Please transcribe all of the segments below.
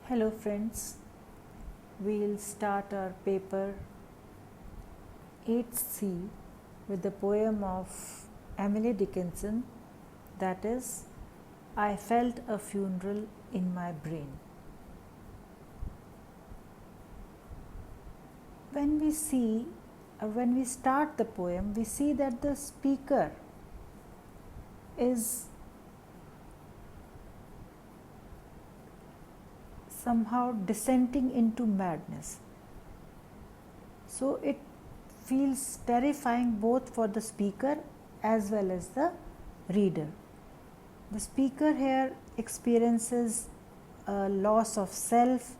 Hello friends, we'll start our paper 8C with the poem of Emily Dickinson, that is, I Felt a Funeral in My Brain. When we start the poem, we see that the speaker is somehow descending into madness. So it feels terrifying both for the speaker as well as the reader. The speaker here experiences a loss of self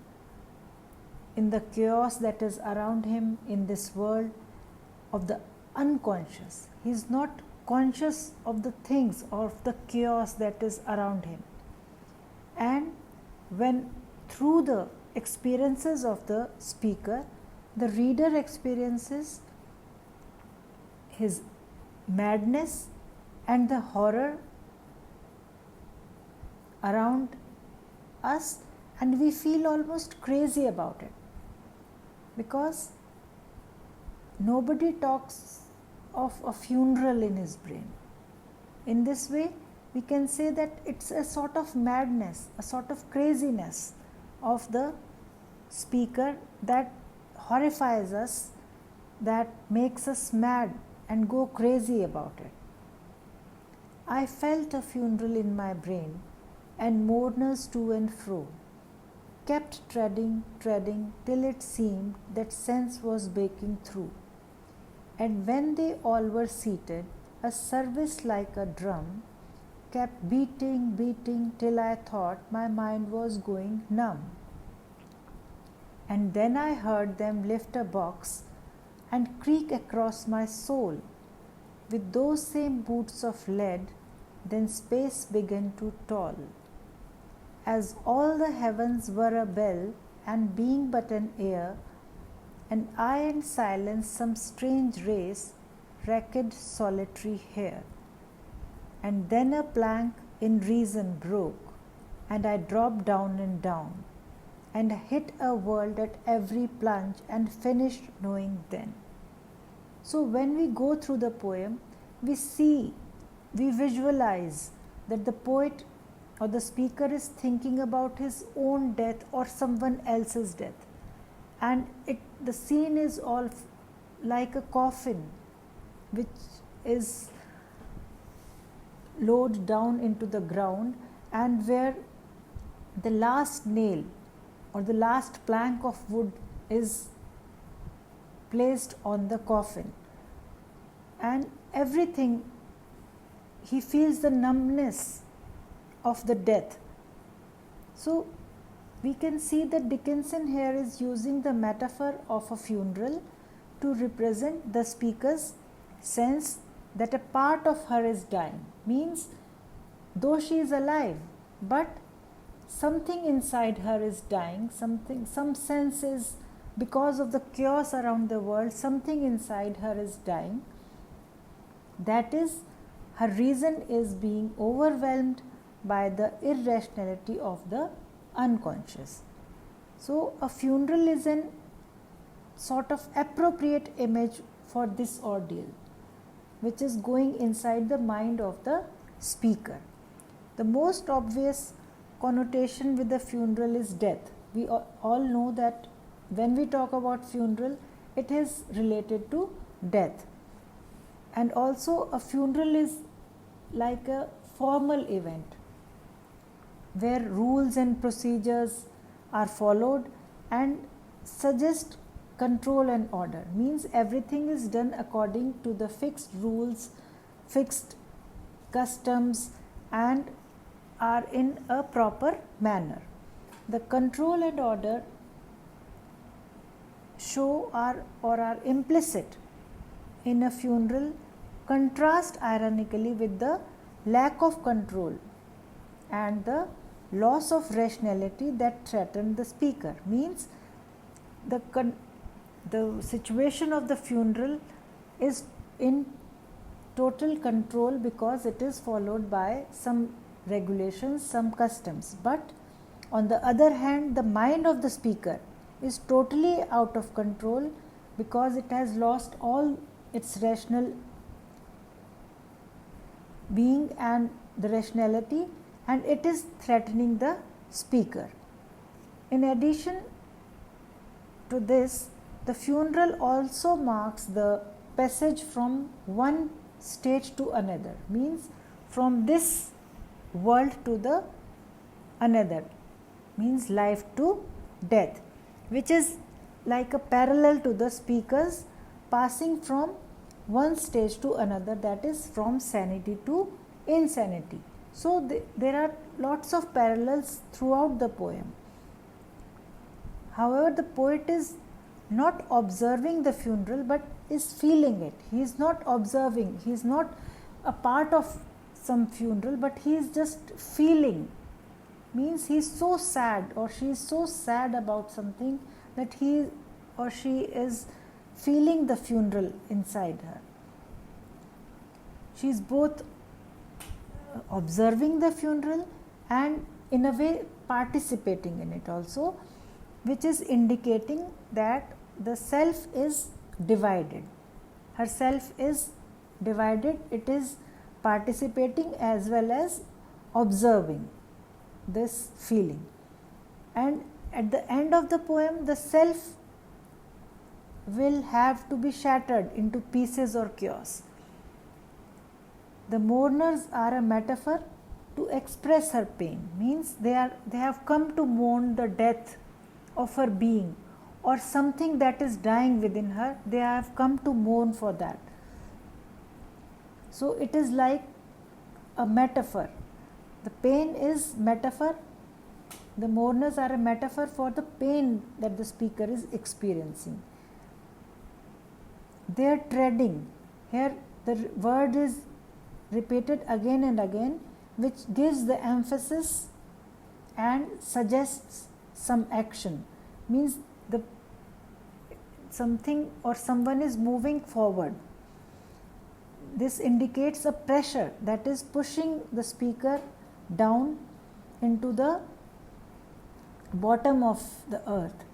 in the chaos that is around him in this world of the unconscious. He is not conscious of the things, of the chaos that is around him. And when through the experiences of the speaker, the reader experiences his madness and the horror around us, and we feel almost crazy about it because nobody talks of a funeral in his brain. In this way, we can say that it's a sort of madness, a sort of craziness of the speaker that horrifies us, that makes us mad and go crazy about it. I felt a funeral in my brain, and mourners to and fro kept treading till it seemed that sense was breaking through. And when they all were seated, a service like a drum kept beating till I thought my mind was going numb. And then I heard them lift a box and creak across my soul with those same boots of lead. Then space began to toll, as all the heavens were a bell, and being but an air, and I and silence some strange race wrecked solitary here. And then a plank in reason broke, and I dropped down and down, and hit a world at every plunge, and finished knowing then. So when we go through the poem, we visualize that the poet or the speaker is thinking about his own death or someone else's death, and the scene is all like a coffin which is lowered down into the ground, and where the last nail or the last plank of wood is placed on the coffin, and everything, he feels the numbness of the death. So we can see that Dickinson here is using the metaphor of a funeral to represent the speaker's sense that a part of her is dying. Means though she is alive, but something inside her is dying, some sense is, because of the chaos around the world, something inside her is dying. That is, her reason is being overwhelmed by the irrationality of the unconscious. So a funeral is an sort of appropriate image for this ordeal, which is going inside the mind of the speaker. The most obvious connotation with the funeral is death. We all know that when we talk about funeral, it is related to death. And also a funeral is like a formal event where rules and procedures are followed and suggest control and order. Means everything is done according to the fixed rules, fixed customs, and are in a proper manner. The control and order show are implicit in a funeral contrast ironically with the lack of control and the loss of rationality that threatened the speaker. Means the situation of the funeral is in total control because it is followed by some regulations, some customs, but On the other hand, the mind of the speaker is totally out of control because it has lost all its rational being and the rationality, and it is threatening the speaker. In addition to this, the funeral also marks the passage from one stage to another, means from this world to the another, means life to death, which is like a parallel to the speakers passing from one stage to another, that is from sanity to insanity. So there are lots of parallels throughout the poem. However, the poet is not observing the funeral but is feeling it. He is not observing, he is not a part of some funeral, but he is just feeling. Means he is so sad or she is so sad about something that he or she is feeling the funeral inside her. She is both observing the funeral and in a way participating in it also, which is indicating that the self is divided. Her self is divided, it is participating as well as observing this feeling. And at the end of the poem, the self will have to be shattered into pieces or chaos. The mourners are a metaphor to express her pain, means they have come to mourn the death of her being or something that is dying within her. They have come to mourn for that. So it is like a metaphor. The pain is metaphor. The mourners are a metaphor for the pain that the speaker is experiencing. They are treading. Here the word is repeated again and again, which gives the emphasis and suggests some action. Means the something or someone is moving forward. This indicates a pressure that is pushing the speaker down into the bottom of the earth.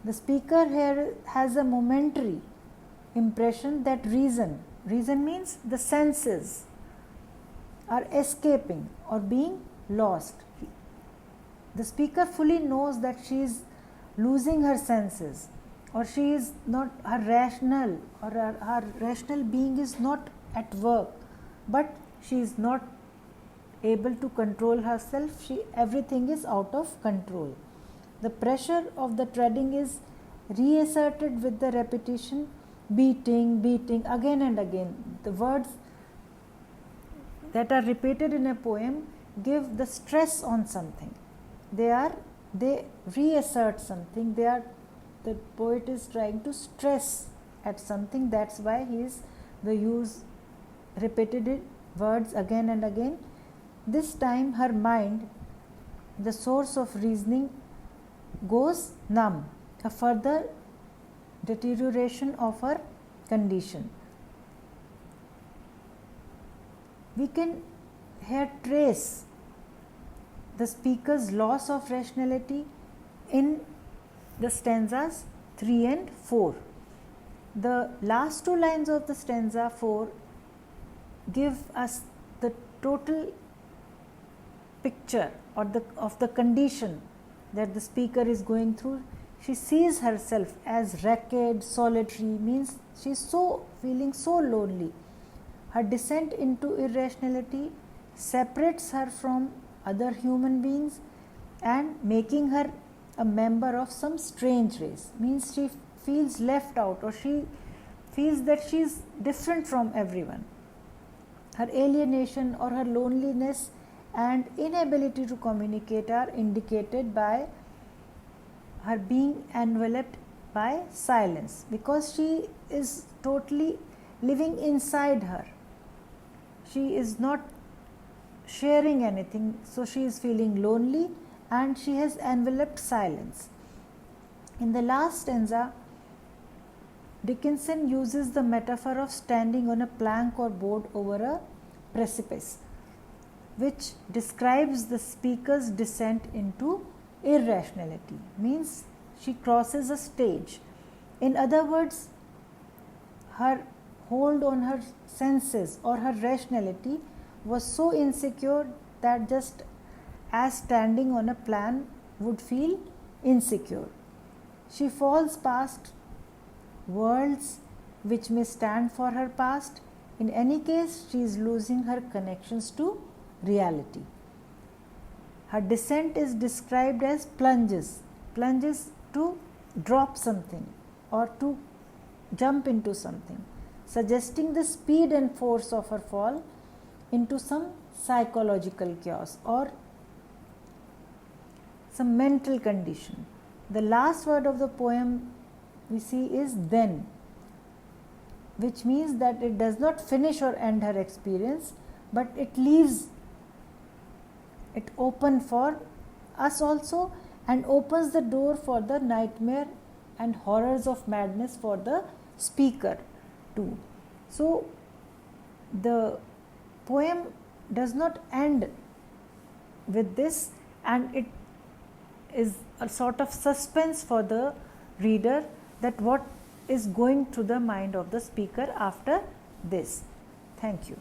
The speaker here has a momentary impression that reason means the senses are escaping or being lost. The speaker fully knows that she is losing her senses, or she is not, her rational or her rational being is not at work, but she is not able to control herself. Everything is out of control. The pressure of the treading is reasserted with the repetition, beating again and again. The words that are repeated in a poem give the stress on something. They reassert something. The poet is trying to stress at something. That's why they use repeated words again and again. This time her mind, the source of reasoning, goes numb, a further deterioration of her condition. We can here trace the speaker's loss of rationality in the stanzas 3 and 4. The last two lines of the stanza 4 give us the total picture of the condition that the speaker is going through. She sees herself as wrecked, solitary, means she is feeling so lonely. Her descent into irrationality separates her from other human beings and making her a member of some strange race, means she feels left out, or she feels that she is different from everyone. Her alienation or her loneliness and inability to communicate are indicated by her being enveloped by silence, because she is totally living inside her. She is not sharing anything, so she is feeling lonely and she has enveloped silence. In the last stanza, Dickinson uses the metaphor of standing on a plank or board over a precipice, which describes the speaker's descent into irrationality, means she crosses a stage. In other words, her hold on her senses or her rationality was so insecure that just as standing on a plan would feel insecure. She falls past worlds which may stand for her past. In any case, she is losing her connections to reality. Her descent is described as plunges to drop something or to jump into something, suggesting the speed and force of her fall into some psychological chaos or some mental condition. The last word of the poem we see is then, which means that it does not finish or end her experience, but it leaves it open for us also and opens the door for the nightmare and horrors of madness for the speaker too. So the poem does not end with this, and it is a sort of suspense for the reader that what is going through the mind of the speaker after this. Thank you.